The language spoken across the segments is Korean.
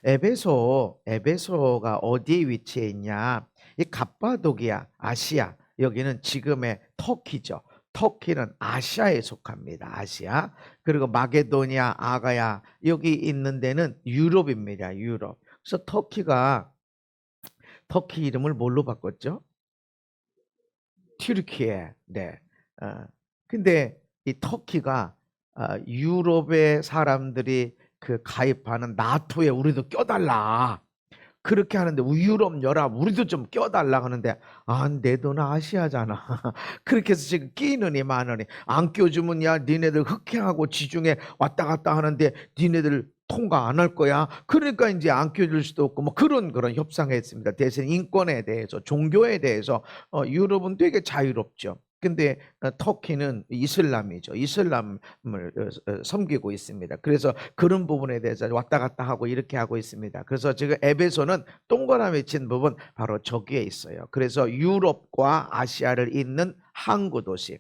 에베소가 어디에 위치해 있냐? 이 갑바도기아, 아시아. 여기는 지금의 터키죠. 터키는 아시아에 속합니다. 아시아. 그리고 마게도니아, 아가야 여기 있는 데는 유럽입니다. 유럽. 그래서 터키 이름을 뭘로 바꿨죠? 튀르키예. 네. 어, 근데 이 터키가 유럽의 사람들이 그 가입하는 나토에 우리도 껴달라. 그렇게 하는데 유럽 연합 우리도 좀 껴달라 하는데 내 돈 아시아잖아. 그렇게 해서 지금 끼느니 마느니 안 껴주면 야 니네들 흑해하고 지중해 왔다 갔다 하는데 니네들 통과 안 할 거야. 그러니까 이제 안 껴줄 수도 없고 뭐 그런 협상했습니다. 대신 인권에 대해서 종교에 대해서 유럽은 되게 자유롭죠. 근데 터키는 이슬람이죠. 이슬람을 섬기고 있습니다. 그래서 그런 부분에 대해서 왔다 갔다 하고 이렇게 하고 있습니다. 그래서 지금 에베소는 동그라미 친 부분 바로 저기에 있어요. 그래서 유럽과 아시아를 잇는 항구 도시.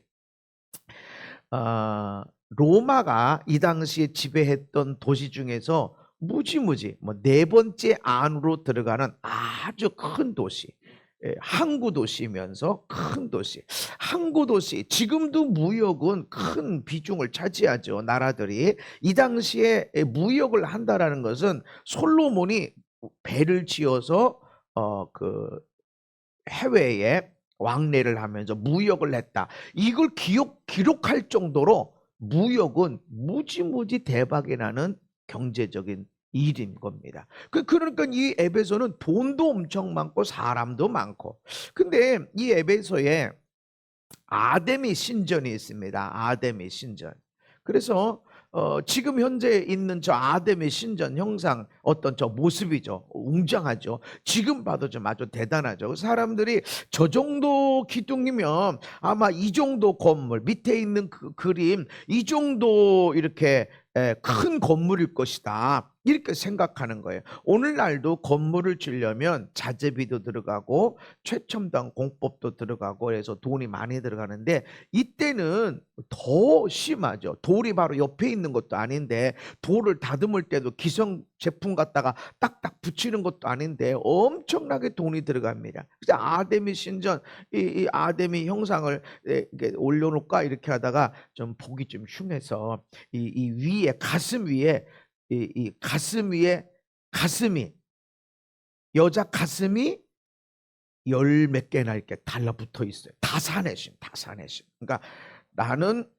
로마가 이 당시에 지배했던 도시 중에서 무지무지 네 번째 안으로 들어가는 아주 큰 도시. 항구 도시면서 큰 도시. 항구 도시. 지금도 무역은 큰 비중을 차지하죠. 나라들이. 이 당시에 무역을 한다라는 것은 솔로몬이 배를 지어서 그 해외에 왕래를 하면서 무역을 했다. 이걸 기록할 정도로 무역은 무지무지 대박이 나는 경제적인 일인 겁니다. 그러니까 이 에베소는 돈도 엄청 많고 사람도 많고. 근데 이 에베소에 아데미 신전이 있습니다. 아데미 신전. 그래서 지금 현재 있는 저 아데미 신전 형상 어떤 저 모습이죠. 웅장하죠. 지금 봐도 좀 아주 대단하죠. 사람들이 저 정도 기둥이면 아마 이 정도 건물 밑에 있는 그 그림 이 정도 이렇게 큰 건물일 것이다. 이렇게 생각하는 거예요. 오늘날도 건물을 지으려면 자재비도 들어가고 최첨단 공법도 들어가고 해서 돈이 많이 들어가는데 이때는 더 심하죠. 돌이 바로 옆에 있는 것도 아닌데 돌을 다듬을 때도 기성 제품 갖다가 딱딱 붙이는 것도 아닌데 엄청나게 돈이 들어갑니다. 그래서 아데미 신전 이 아데미 형상을 올려놓을까 이렇게 하다가 좀 보기 좀 흉해서 이 위에 가슴 위에 이 가슴 위에 가슴이 여자 가슴이 열 몇 개나 이렇게 달라붙어 있어요. 다산해신. 그러니까 나는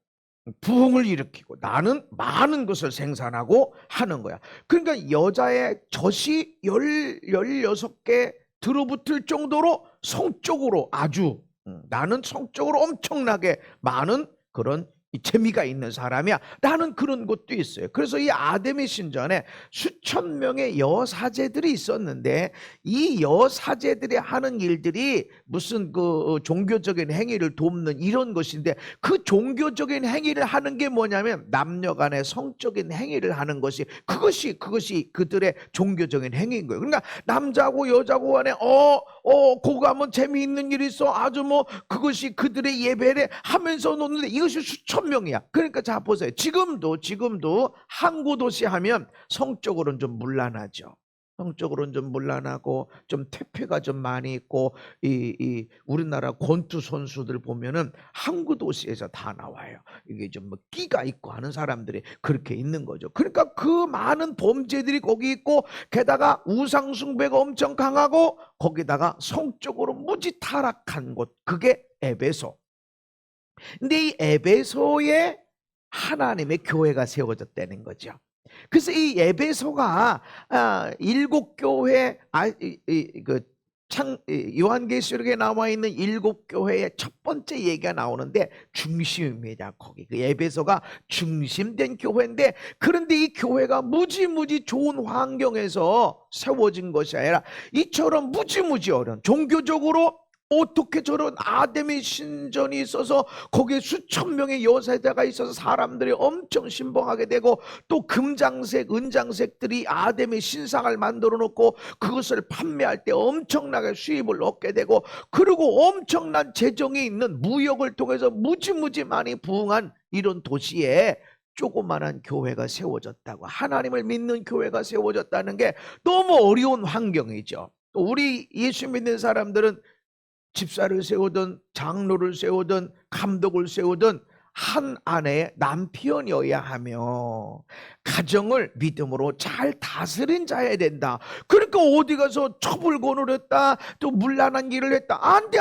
부흥을 일으키고 나는 많은 것을 생산하고 하는 거야. 그러니까 여자의 젖이 16개 들어붙을 정도로 성적으로 아주 나는 성적으로 엄청나게 많은 그런 재미가 있는 사람이야. 라는 그런 것도 있어요. 그래서 이 아데미 신전에 수천 명의 여사제들이 있었는데 이 여사제들이 하는 일들이 무슨 그 종교적인 행위를 돕는 이런 것인데 그 종교적인 행위를 하는 게 뭐냐면 남녀 간의 성적인 행위를 하는 것이 그것이 그들의 종교적인 행위인 거예요. 그러니까 남자고 여자고 간에 거기 가면 재미있는 일이 있어. 아주 뭐 그것이 그들의 예배를 하면서 노는데 이것이 수천 명이야. 그러니까 자 보세요. 지금도 항구 도시 하면 성적으로는 좀 문란하죠. 성적으로는 좀 문란하고 좀 퇴폐가 좀 많이 있고 이 우리나라 권투 선수들 보면은 항구 도시에서 다 나와요. 이게 좀 뭐 끼가 있고 하는 사람들이 그렇게 있는 거죠. 그러니까 그 많은 범죄들이 거기 있고 게다가 우상 숭배가 엄청 강하고 거기다가 성적으로 무지 타락한 곳 그게 에베소. 근데 이 에베소에 하나님의 교회가 세워졌다는 거죠. 그래서 이 에베소가 일곱 교회 요한계시록에 나와 있는 일곱 교회의 첫 번째 얘기가 나오는데 중심입니다. 거기 그 에베소가 중심된 교회인데 그런데 이 교회가 무지무지 좋은 환경에서 세워진 것이 아니라 이처럼 무지무지 어려운 종교적으로 어떻게 저런 아데미 신전이 있어서 거기에 수천 명의 여사제가 있어서 사람들이 엄청 신봉하게 되고 또 금장색, 은장색들이 아데미 신상을 만들어 놓고 그것을 판매할 때 엄청나게 수입을 얻게 되고 그리고 엄청난 재정이 있는 무역을 통해서 무지무지 많이 부흥한 이런 도시에 조그만한 교회가 세워졌다고, 하나님을 믿는 교회가 세워졌다는 게 너무 어려운 환경이죠. 또 우리 예수 믿는 사람들은 집사를 세우든 장로를 세우든 감독을 세우든 한 아내의 남편이어야 하며 가정을 믿음으로 잘 다스린 자여야 된다. 그러니까 어디 가서 처불권을 했다, 또 문란한 일을 했다, 안 돼.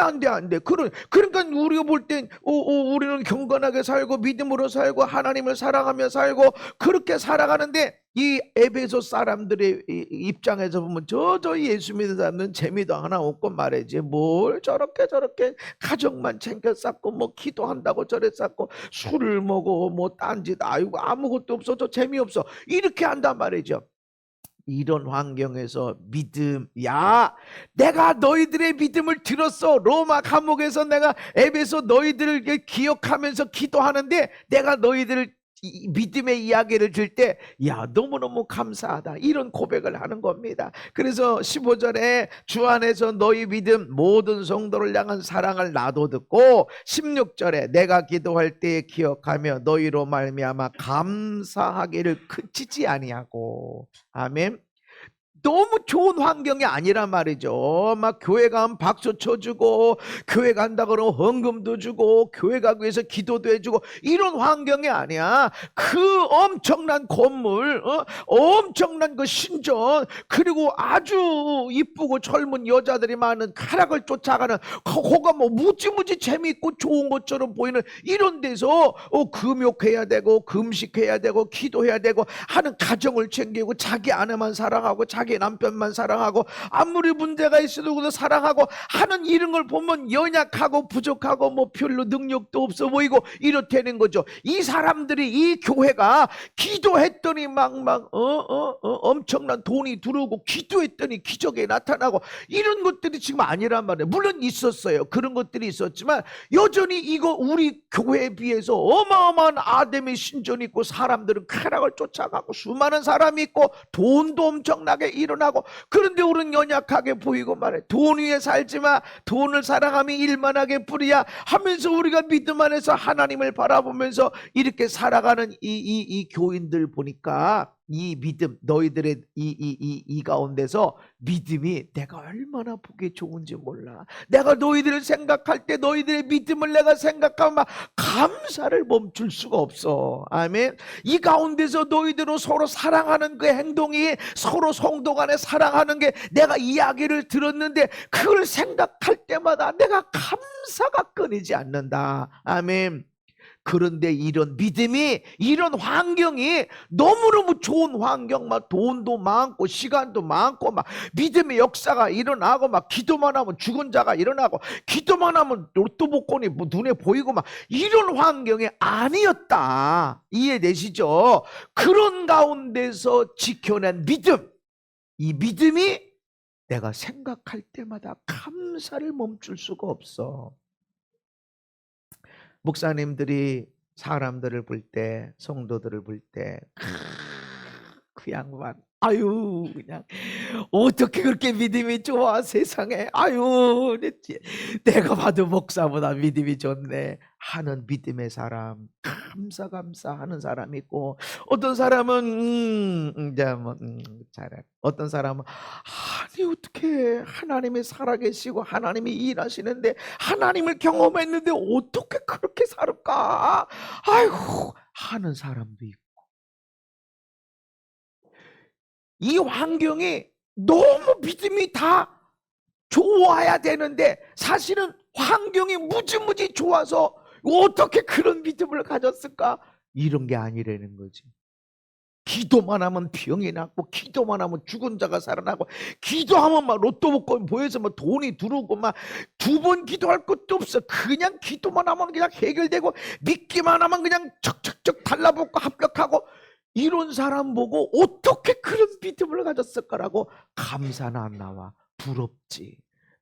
그러니까 우리가 볼 땐 우리는 경건하게 살고 믿음으로 살고 하나님을 사랑하며 살고 그렇게 살아가는데, 이 에베소 사람들의 입장에서 보면 저 예수 믿는 사람들은 재미도 하나 없고 말이지, 뭘 저렇게 가정만 챙겨 쌓고 뭐 기도한다고 저래 쌓고 술을 먹어 뭐 딴짓, 아이고 아무것도 없어, 저 재미없어, 이렇게 한단 말이죠. 이런 환경에서 믿음, 야, 내가 너희들의 믿음을 들었어. 로마 감옥에서 내가 에베소 너희들을 기억하면서 기도하는데 내가 너희들을 믿음의 이야기를 들 때, 야, 너무너무 감사하다, 이런 고백을 하는 겁니다. 그래서 15절에 주 안에서 너희 믿음 모든 성도를 향한 사랑을 나도 듣고, 16절에 내가 기도할 때 기억하며 너희로 말미암아 감사하기를 그치지 아니하고. 아멘. 너무 좋은 환경이 아니란 말이죠. 막 교회 가면 박수 쳐주고, 교회 간다 그러면 헌금도 주고, 교회 가기 위해서 기도도 해주고, 이런 환경이 아니야. 그 엄청난 건물, 엄청난 그 신전, 그리고 아주 이쁘고 젊은 여자들이 많은 가락을 쫓아가는, 거가 뭐 무지무지 재미있고 좋은 것처럼 보이는 이런 데서 금욕해야 되고 금식해야 되고 기도해야 되고 하는, 가정을 챙기고 자기 아내만 사랑하고 자기 남편만 사랑하고 아무리 문제가 있어도 그도 사랑하고 하는 이런 걸 보면 연약하고 부족하고 뭐 별로 능력도 없어 보이고 이렇다는 거죠. 이 사람들이, 이 교회가 기도했더니 엄청난 돈이 들어오고, 기도했더니 기적이 나타나고, 이런 것들이 지금 아니란 말이에요. 물론 있었어요. 그런 것들이 있었지만 여전히 이거 우리 교회에 비해서 어마어마한 아담의 신전이 있고, 사람들은 쾌락을 쫓아가고 수많은 사람이 있고 돈도 엄청나게 일어나고, 그런데 우리는 연약하게 보이고 말해. 돈 위에 살지마, 돈을 사랑함이 일만하게 뿌리야 하면서 우리가 믿음 안에서 하나님을 바라보면서 이렇게 살아가는 이 교인들 보니까, 이 믿음, 너희들의 이 가운데서 믿음이 내가 얼마나 보기 좋은지 몰라. 내가 너희들을 생각할 때 너희들의 믿음을 내가 생각하면 감사를 멈출 수가 없어. 아멘. 이 가운데서 너희들은 서로 사랑하는 그 행동이, 서로 성도 간에 사랑하는 게, 내가 이야기를 들었는데 그걸 생각할 때마다 내가 감사가 끊이지 않는다. 아멘. 그런데 이런 믿음이, 이런 환경이 너무너무 좋은 환경, 막 돈도 많고 시간도 많고 막 믿음의 역사가 일어나고, 막 기도만 하면 죽은 자가 일어나고, 기도만 하면 로또 복권이 뭐 눈에 보이고, 막 이런 환경이 아니었다. 이해되시죠? 그런 가운데서 지켜낸 믿음, 이 믿음이 내가 생각할 때마다 감사를 멈출 수가 없어. 목사님들이 사람들을 볼 때, 성도들을 볼 때, 그 양반, 아유, 그냥 어떻게 그렇게 믿음이 좋아 세상에, 아유, 내가 봐도 목사보다 믿음이 좋네 하는 믿음의 사람, 감사 하는 사람이 있고, 어떤 사람은 이제 뭐 잘해. 어떤 사람은 아니 어떻게 하나님이 살아계시고 하나님이 일하시는데 하나님을 경험했는데 어떻게 그렇게 살을까, 아이고 하는 사람도 있고. 이 환경이 너무 믿음이 다 좋아야 되는데, 사실은 환경이 무지무지 좋아서 어떻게 그런 믿음을 가졌을까, 이런 게 아니라는 거지. 기도만 하면 병이 낫고, 기도만 하면 죽은 자가 살아나고, 기도하면 막 로또 복권 보여서 막 돈이 들어오고, 막 두 번 기도할 것도 없어. 그냥 기도만 하면 그냥 해결되고, 믿기만 하면 그냥 척척척 달라붙고 합격하고, 이런 사람 보고 어떻게 그런 믿음을 가졌을까라고 감사는 안 나와. 부럽지.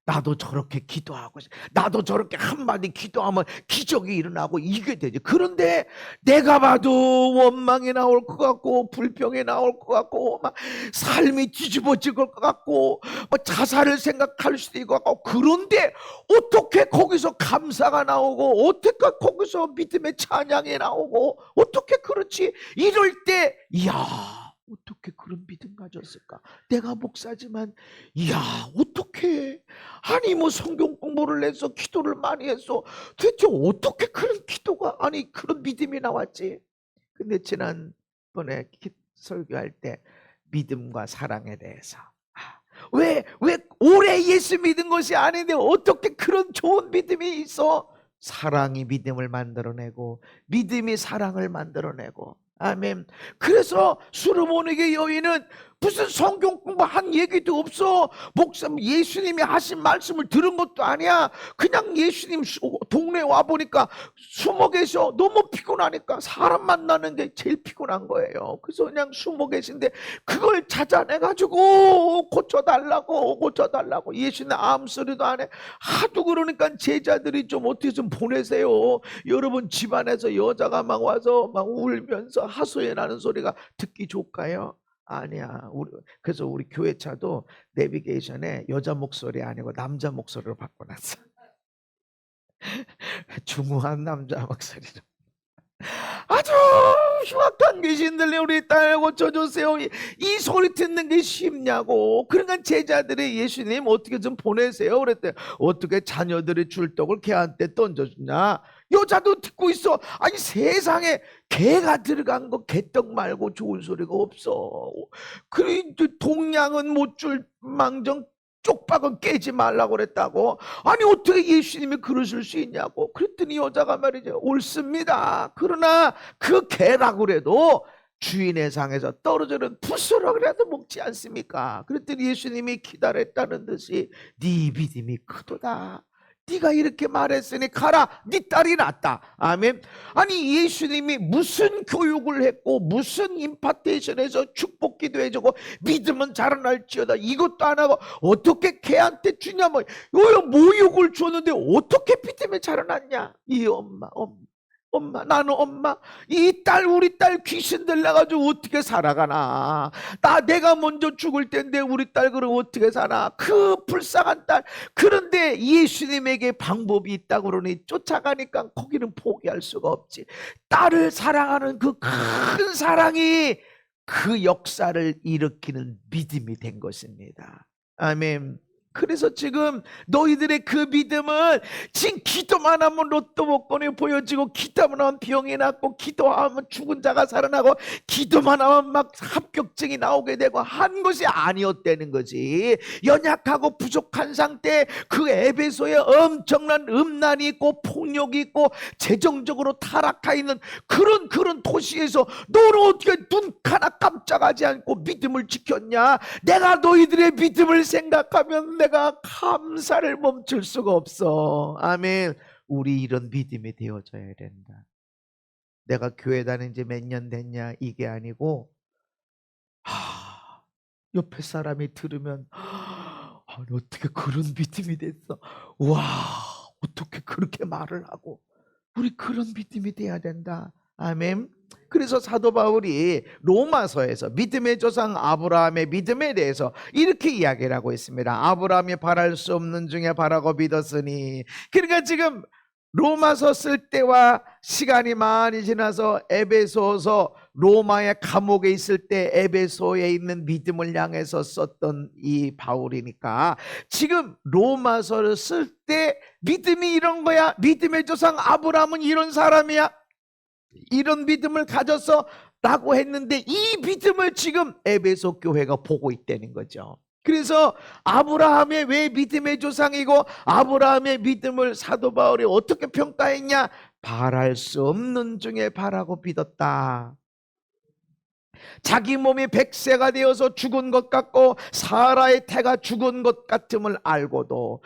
나도 저렇게 기도하고 나도 저렇게 한마디 기도하면 기적이 일어나고 이게 되지. 그런데 내가 봐도 원망이 나올 것 같고 불평이 나올 것 같고 막 삶이 뒤집어질 것 같고 뭐 자살을 생각할 수도 있고 그런데 어떻게 거기서 감사가 나오고 어떻게 거기서 믿음의 찬양이 나오고 어떻게 그렇지? 이럴 때 이야 어떻게 그런 믿음 가졌을까? 내가 목사지만 이야 어떻게 아니 뭐 성경 공부를 해서 기도를 많이 했어 도대체 어떻게 그런 기도가 아니 그런 믿음이 나왔지? 근데 지난번에 설교할 때 믿음과 사랑에 대해서 왜 오래 예수 믿은 것이 아닌데 어떻게 그런 좋은 믿음이 있어? 사랑이 믿음을 만들어내고 믿음이 사랑을 만들어내고 아멘. 그래서 수르몬에게 여인은 무슨 성경 공부한 얘기도 없어. 목사 예수님이 하신 말씀을 들은 것도 아니야. 그냥 예수님 동네에 와 보니까 숨어 계셔. 너무 피곤하니까 사람 만나는 게 제일 피곤한 거예요. 그래서 그냥 숨어 계신데 그걸 찾아내가지고 고쳐달라고 예수님 아무 소리도 안 해. 하도 그러니까 제자들이 좀 어떻게 좀 보내세요. 여러분 집안에서 여자가 막 와서 막 울면서 하소연하는 소리가 듣기 좋을까요? 아니야. 그래서 우리 교회차도 내비게이션에 여자 목소리 아니고 남자 목소리로 바꿔놨어. 중후한 남자 목소리로. 아주 흉악한 귀신들이 우리 딸 고쳐주세요. 이 소리 듣는 게 쉽냐고. 그러니까 제자들이 예수님 어떻게 좀 보내세요. 그랬더니 어떻게 자녀들이 줄 떡을 개한테 던져주냐. 여자도 듣고 있어. 아니 세상에 개가 들어간 거 개떡 말고 좋은 소리가 없어. 그래 동양은 못 줄 망정 쪽박은 깨지 말라고 그랬다고. 아니 어떻게 예수님이 그러실 수 있냐고. 그랬더니 여자가 말이죠. 옳습니다. 그러나 그 개라고 그래도 주인의 상에서 떨어지는 부스러기라도 먹지 않습니까? 그랬더니 예수님이 기다렸다는 듯이 네 믿음이 크도다. 네가 이렇게 말했으니 가라. 네 딸이 낫다. 아멘. 아니 예수님이 무슨 교육을 했고 무슨 임파테이션에서 축복 기도해주고 믿음은 자라날지어다 이것도 안 하고 어떻게 걔한테 주냐면 모욕을 줬는데 어떻게 믿음이 자라났냐. 이 엄마 나는 엄마 이 딸 우리 딸 귀신 들려가지고 어떻게 살아가나. 내가 먼저 죽을 텐데 우리 딸 그럼 어떻게 사나. 그 불쌍한 딸. 그런데 예수님에게 방법이 있다고 그러니 쫓아가니까 거기는 포기할 수가 없지. 딸을 사랑하는 그 큰 사랑이 그 역사를 일으키는 믿음이 된 것입니다. 아멘. 그래서 지금 너희들의 그 믿음은 지금 기도만 하면 로또 복권이 보여지고 기도만 하면 병이 낫고 기도하면 죽은 자가 살아나고 기도만 하면 막 합격증이 나오게 되고 한 것이 아니었다는 거지. 연약하고 부족한 상태 그 에베소에 엄청난 음란이 있고 폭력이 있고 재정적으로 타락해 있는 그런 도시에서 너는 어떻게 눈 하나 깜짝하지 않고 믿음을 지켰냐. 내가 너희들의 믿음을 생각하면 내가 감사를 멈출 수가 없어. 아멘. 우리 이런 믿음이 되어져야 된다. 내가 교회 다닌 지 몇 년 됐냐 이게 아니고 옆에 사람이 들으면 어떻게 그런 믿음이 됐어. 와 어떻게 그렇게 말을 하고. 우리 그런 믿음이 돼야 된다. 아멘. 그래서 사도 바울이 로마서에서 믿음의 조상 아브라함의 믿음에 대해서 이렇게 이야기를 하고 있습니다. 아브라함이 바랄 수 없는 중에 바라고 믿었으니. 그러니까 지금 로마서 쓸 때와 시간이 많이 지나서 에베소서 로마의 감옥에 있을 때 에베소에 있는 믿음을 향해서 썼던 이 바울이니까 지금 로마서를 쓸 때 믿음이 이런 거야. 믿음의 조상 아브라함은 이런 사람이야. 이런 믿음을 가져서 라고 했는데 이 믿음을 지금 에베소 교회가 보고 있다는 거죠. 그래서 아브라함의 왜 믿음의 조상이고 아브라함의 믿음을 사도 바울이 어떻게 평가했냐. 바랄 수 없는 중에 바라고 믿었다. 자기 몸이 백세가 되어서 죽은 것 같고 사라의 태가 죽은 것 같음을 알고도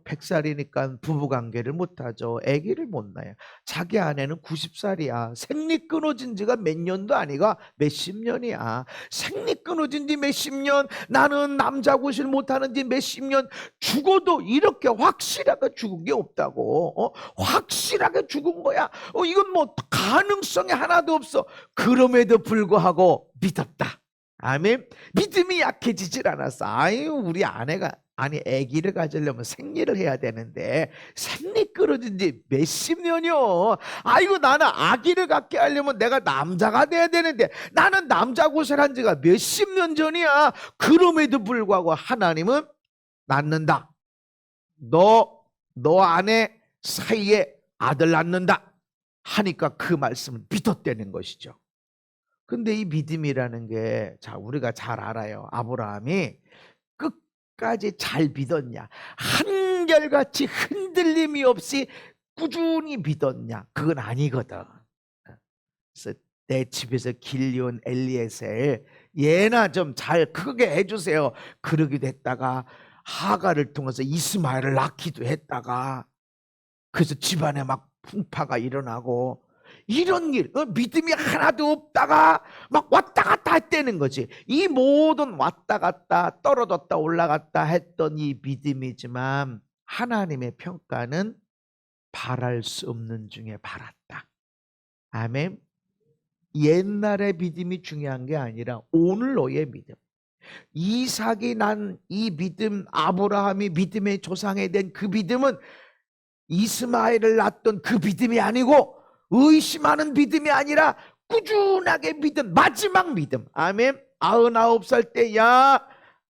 100살이니까 부부관계를 못하죠. 아기를 못 낳아요. 자기 아내는 90살이야. 생리 끊어진 지가 몇 년도 아니가 몇십 년이야. 생리 끊어진 지 몇십 년, 나는 남자 구실 못하는 지 몇십 년, 죽어도 이렇게 확실하게 죽은 게 없다고. 확실하게 죽은 거야. 이건 뭐 가능성이 하나도 없어. 그럼에도 불구하고 믿었다. 아멘. 믿음이 약해지질 않았어. 아유, 우리 아내가 아기를 가지려면 생리를 해야 되는데 생리 끊어진 지 몇십 년이요. 아이고, 나는 아기를 갖게 하려면 내가 남자가 돼야 되는데 나는 남자 고생한 지가 몇십 년 전이야. 그럼에도 불구하고 하나님은 낳는다. 너 아내 사이에 아들 낳는다 하니까 그 말씀을 믿었다는 것이죠. 근데 이 믿음이라는 게, 우리가 잘 알아요. 아브라함이 끝까지 잘 믿었냐, 한결같이 흔들림이 없이 꾸준히 믿었냐, 그건 아니거든. 그래서 내 집에서 길리온 엘리에셀 얘나 좀 잘 크게 해주세요. 그러기도 했다가 하가를 통해서 이스마엘을 낳기도 했다가, 그래서 집안에 막 풍파가 일어나고 이런 일, 믿음이 하나도 없다가 막 왔다 갔다 했다는 거지. 이 모든 왔다 갔다 떨어졌다 올라갔다 했던 이 믿음이지만 하나님의 평가는 바랄 수 없는 중에 바랐다. 아멘. 옛날의 믿음이 중요한 게 아니라 오늘 너의 믿음, 이삭이 난 이 믿음, 아브라함이 믿음의 조상이 된 그 믿음은 이스마엘을 낳았던 그 믿음이 아니고 의심하는 믿음이 아니라 꾸준하게 믿은 마지막 믿음. 아멘. 99살 때, 야,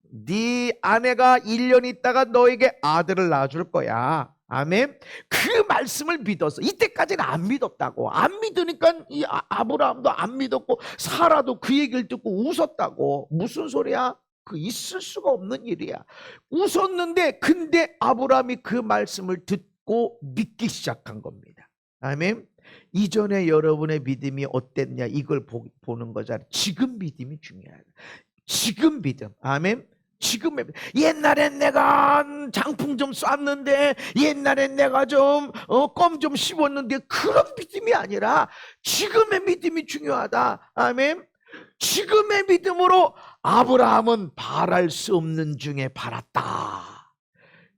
네 아내가 1년 있다가 너에게 아들을 낳아줄 거야. 아멘. 그 말씀을 믿었어. 이때까지는 안 믿었다고. 안 믿으니까 이 아브라함도 안 믿었고 사라도 그 얘기를 듣고 웃었다고. 무슨 소리야? 그 있을 수가 없는 일이야. 웃었는데 근데 아브라함이 그 말씀을 듣고 믿기 시작한 겁니다. 아멘. 이전에 여러분의 믿음이 어땠냐, 이걸 보는 거잖아요. 지금 믿음이 중요해요. 지금 믿음. 아멘. 지금의 믿음. 옛날엔 내가 장풍 좀 쐈는데, 옛날엔 내가 좀 껌 좀 씹었는데, 그런 믿음이 아니라 지금의 믿음이 중요하다. 아멘. 지금의 믿음으로 아브라함은 바랄 수 없는 중에 바랐다.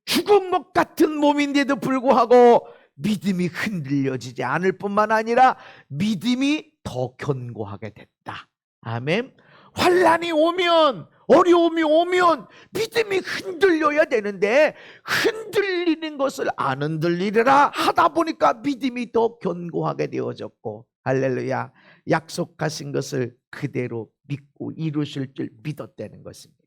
죽은 것 같은 몸인데도 불구하고 믿음이 흔들려지지 않을 뿐만 아니라 믿음이 더 견고하게 됐다. 아멘. 환난이 오면, 어려움이 오면 믿음이 흔들려야 되는데 흔들리는 것을 안 흔들리리라 하다 보니까 믿음이 더 견고하게 되어졌고, 할렐루야, 약속하신 것을 그대로 믿고 이루실 줄 믿었다는 것입니다.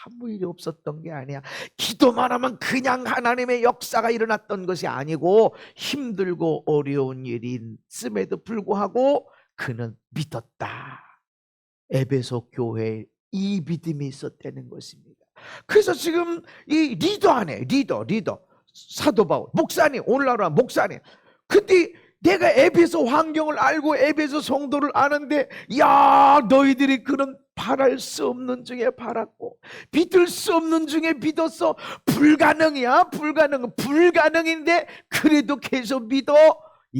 아무 일이 없었던 게 아니야. 기도만 하면 그냥 하나님의 역사가 일어났던 것이 아니고 힘들고 어려운 일이 있음에도 불구하고 그는 믿었다. 에베소 교회에 이 믿음이 있었다는 것입니다. 그래서 지금 이 리더 안에 리더 사도 바울 목사님, 오늘날 목사님, 근데 내가 에베소 환경을 알고 에베소 성도를 아는데, 야, 너희들이 그런 바랄 수 없는 중에 바랐고 믿을 수 없는 중에 믿었어. 불가능이야. 불가능인데 그래도 계속 믿어.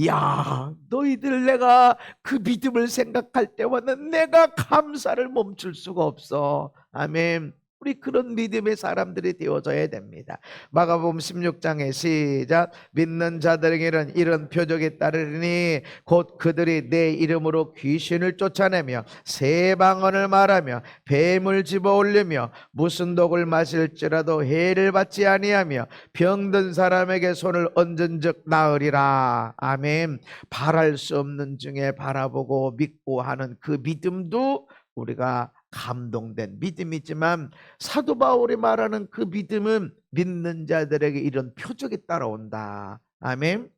야, 너희들 내가 그 믿음을 생각할 때마다 내가 감사를 멈출 수가 없어. 아멘. 우리 그런 믿음의 사람들이 되어져야 됩니다. 마가복음 16장에 시작. 믿는 자들에게는 이런 표적이 따르리니 곧 그들이 내 이름으로 귀신을 쫓아내며 새 방언을 말하며 뱀을 집어올리며 무슨 독을 마실지라도 해를 받지 아니하며 병든 사람에게 손을 얹은즉 나으리라. 아멘. 바랄 수 없는 중에 바라보고 믿고 하는 그 믿음도 우리가 감동된 믿음이지만, 사도 바울이 말하는 그 믿음은 믿는 자들에게 이런 표적이 따라온다. 아멘.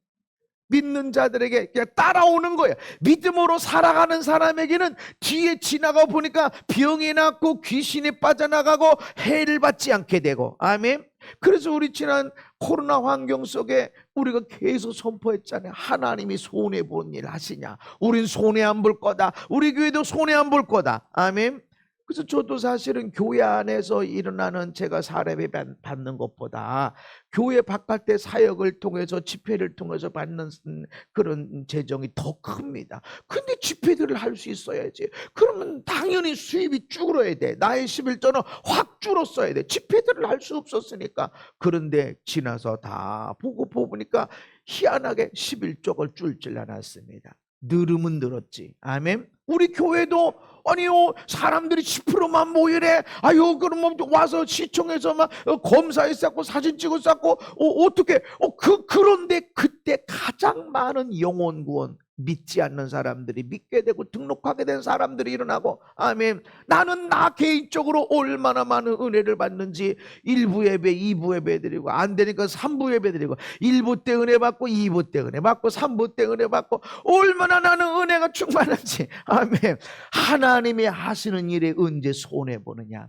믿는 자들에게 그냥 따라오는 거예요. 믿음으로 살아가는 사람에게는 뒤에 지나가 보니까 병이 낫고 귀신이 빠져나가고 해를 받지 않게 되고. 아멘. 그래서 우리 지난 코로나 환경 속에 우리가 계속 선포했잖아요. 하나님이 손해보는 일 하시냐. 우린 손해 안 볼 거다. 우리 교회도 손해 안 볼 거다. 아멘. 그래서 저도 사실은 교회 안에서 일어나는 제가 사례를 받는 것보다 교회 바깥의 사역을 통해서 집회를 통해서 받는 그런 재정이 더 큽니다. 근데 집회들을 할 수 있어야지. 그러면 당연히 수입이 줄어야 돼. 나의 11조는 확 줄었어야 돼. 집회들을 할 수 없었으니까. 그런데 지나서 다 보고 보니까 희한하게 11조가 줄질 않았습니다. 늘으면 늘었지. 아멘. 우리 교회도 아니요 사람들이 10%만 모이래. 아유 그러면 와서 시청에서 막 검사해 쌓고 사진 찍어 쌓고 어떻게 그런데 그때 가장 많은 영혼 구원 믿지 않는 사람들이 믿게 되고 등록하게 된 사람들이 일어나고. 아멘. 나는 나 개인적으로 얼마나 많은 은혜를 받는지 1부 예배 2부 예배 드리고 안 되니까 3부 예배 드리고 1부 때 은혜 받고 2부 때 은혜 받고 3부 때 은혜 받고 얼마나 나는 은혜가 충만한지. 아멘. 하나님이 하시는 일에 언제 손해보느냐.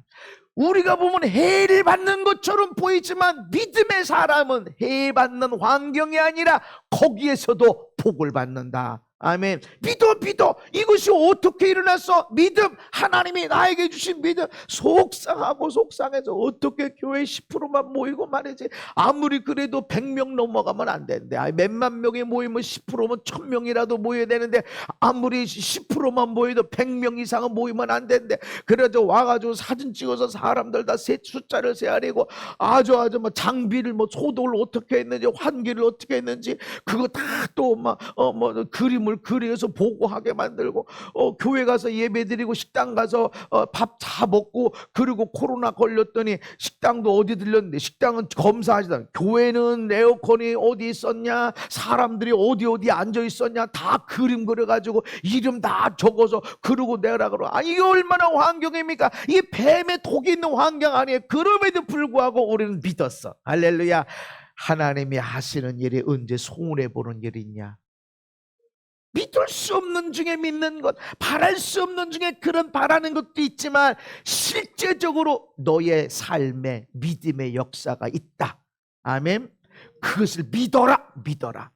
우리가 보면 해를 받는 것처럼 보이지만 믿음의 사람은 해 받는 환경이 아니라 거기에서도 복을 받는다. 아멘. 믿어. 이것이 어떻게 일어났어? 믿음. 하나님이 나에게 주신 믿음. 속상하고 속상해서 어떻게 교회 10%만 모이고 말이지. 아무리 그래도 100명 넘어가면 안 되는데 몇만 명이 모이면 10%면 1000명이라도 모여야 되는데 아무리 10%만 모여도 100명 이상은 모이면 안 되는데 그래도 와가지고 사진 찍어서 사람들 다 숫자를 세아리고 아주 뭐 장비를 뭐 소독을 어떻게 했는지 환기를 어떻게 했는지 그거 다 또 막 그림을 그려서 보고하게 만들고 교회 가서 예배드리고 식당 가서 밥 다 먹고 그리고 코로나 걸렸더니 식당도 어디 들렸는데 식당은 검사하시다. 교회는 에어컨이 어디 있었냐 사람들이 어디 앉아 있었냐 다 그림 그려가지고 이름 다 적어서 그러고 내라 그러. 이게 얼마나 환경입니까? 이게 뱀에 독이 있는 환경 아니에요. 그럼에도 불구하고 우리는 믿었어. 할렐루야. 하나님이 하시는 일이 언제 손해보는 일이 있냐. 믿을 수 없는 중에 믿는 것, 바랄 수 없는 중에 그런 바라는 것도 있지만 실제적으로 너의 삶에 믿음의 역사가 있다. 아멘. 그것을 믿어라.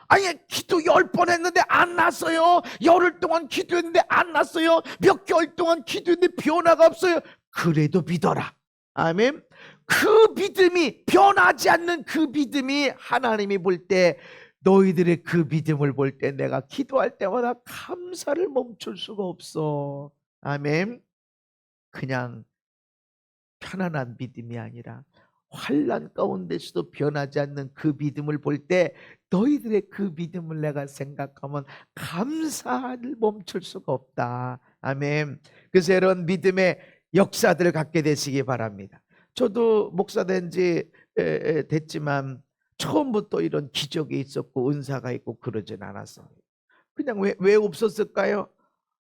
아니 기도 10번 했는데 안 났어요. 열흘 동안 기도했는데 안 났어요. 몇 개월 동안 기도했는데 변화가 없어요. 그래도 믿어라. 아멘. 그 믿음이 변하지 않는 그 믿음이 하나님이 볼 때 너희들의 그 믿음을 볼 때 내가 기도할 때마다 감사를 멈출 수가 없어. 아멘. 그냥 편안한 믿음이 아니라 환난 가운데서도 변하지 않는 그 믿음을 볼 때 너희들의 그 믿음을 내가 생각하면 감사를 멈출 수가 없다. 아멘. 그래서 이런 믿음의 역사들을 갖게 되시기 바랍니다. 저도 목사 된 지 됐지만 처음부터 이런 기적이 있었고 은사가 있고 그러진 않았어요. 그냥 왜 없었을까요?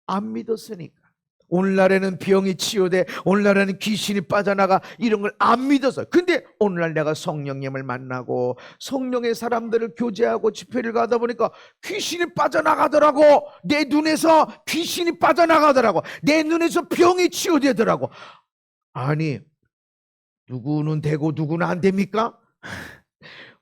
안 믿었으니까. 오늘날에는 병이 치유돼, 오늘날에는 귀신이 빠져나가, 이런 걸 안 믿었어요. 근데 오늘날 내가 성령님을 만나고 성령의 사람들을 교제하고 집회를 가다 보니까 귀신이 빠져나가더라고. 내 눈에서 귀신이 빠져나가더라고. 내 눈에서 병이 치유되더라고. 아니 누구는 되고 누구는 안 됩니까?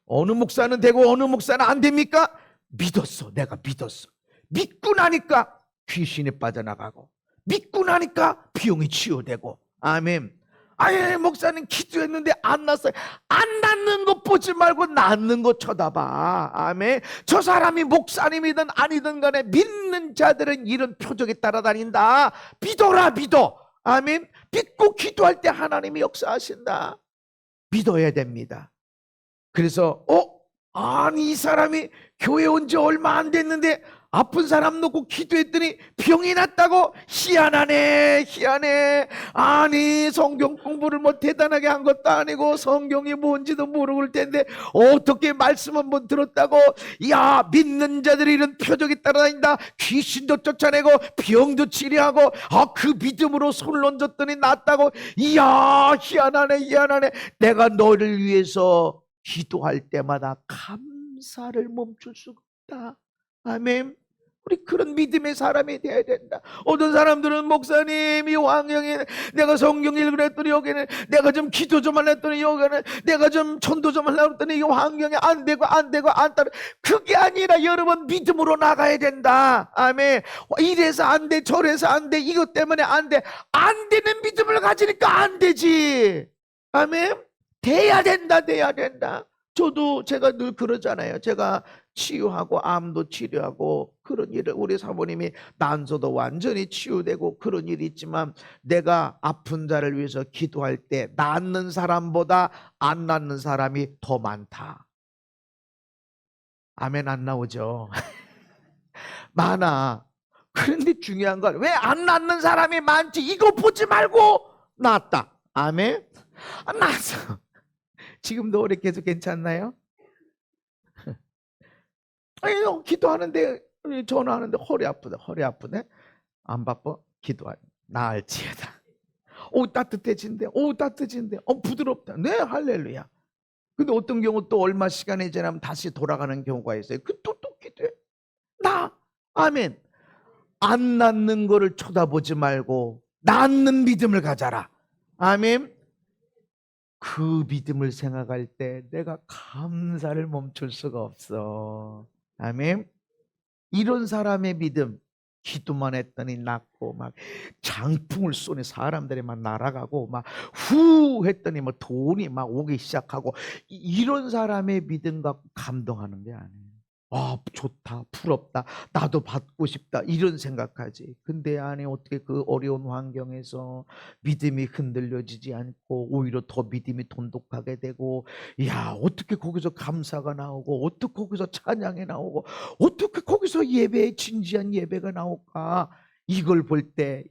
어느 목사는 되고 어느 목사는 안 됩니까? 믿었어. 내가 믿었어. 믿고 나니까 귀신이 빠져나가고 믿고 나니까 병이 치유되고. 아멘. 아예 목사님 기도했는데 안 났어요. 안 낫는 것 보지 말고 낫는 것 쳐다봐. 아멘. 저 사람이 목사님이든 아니든 간에 믿는 자들은 이런 표적이 따라다닌다. 믿어. 아멘. 믿고 기도할 때 하나님이 역사하신다. 믿어야 됩니다. 그래서 아니 이 사람이 교회 온 지 얼마 안 됐는데 아픈 사람 놓고 기도했더니 병이 났다고? 희한하네. 아니 성경 공부를 뭐 대단하게 한 것도 아니고 성경이 뭔지도 모를 텐데 어떻게 말씀 한번 들었다고? 야, 믿는 자들이 이런 표적이 따라다닌다. 귀신도 쫓아내고 병도 치료하고 그 믿음으로 손을 얹었더니 낫다고? 이야, 희한하네. 내가 너를 위해서 기도할 때마다 감사를 멈출 수가 없다. 아멘. 우리 그런 믿음의 사람이 되어야 된다. 어떤 사람들은 목사님 이 환경에 내가 성경 읽으려 했더니 여기는 내가 좀 기도 좀 하려 했더니 여기는 내가 좀 전도 좀 하려 했더니 이 환경이 안 되고 안 따라. 그게 아니라 여러분 믿음으로 나가야 된다. 아멘. 이래서 안 돼, 저래서 안 돼, 이것 때문에 안 돼. 안 되는 믿음을 가지니까 안 되지. 아멘. 돼야 된다. 저도 제가 늘 그러잖아요. 제가 치유하고 암도 치료하고 그런 일을 우리 사모님이 난소도 완전히 치유되고 그런 일이 있지만 내가 아픈 자를 위해서 기도할 때 낫는 사람보다 안 낫는 사람이 더 많다. 아멘. 안 나오죠? 많아. 그런데 중요한 건 왜 안 낫는 사람이 많지? 이거 보지 말고 낫다. 아멘. 낫어. 지금도 오래 계속 괜찮나요? 아니, 기도하는데 전화하는데 허리 아프네. 안 바빠? 기도하니 나을지어다. 오 따뜻해진대. 부드럽다. 네, 할렐루야. 근데 어떤 경우 또 얼마 시간이 지나면 다시 돌아가는 경우가 있어요. 또 기도해. 아멘. 안 낫는 거를 쳐다보지 말고 낫는 믿음을 가져라. 아멘. 그 믿음을 생각할 때 내가 감사를 멈출 수가 없어. 아멘. 이런 사람의 믿음, 기도만 했더니 낫고 막 장풍을 쏘니 사람들이 막 날아가고 막 후 했더니 뭐 돈이 막 오기 시작하고 이런 사람의 믿음 갖고 감동하는 게 아니에요. 좋다, 부럽다, 나도 받고 싶다 이런 생각하지. 근데 안에 어떻게 그 어려운 환경에서 믿음이 흔들려지지 않고 오히려 더 믿음이 돈독하게 되고, 야 어떻게 거기서 감사가 나오고 어떻게 거기서 찬양이 나오고 어떻게 거기서 예배에 진지한 예배가 나올까. 이걸 볼 때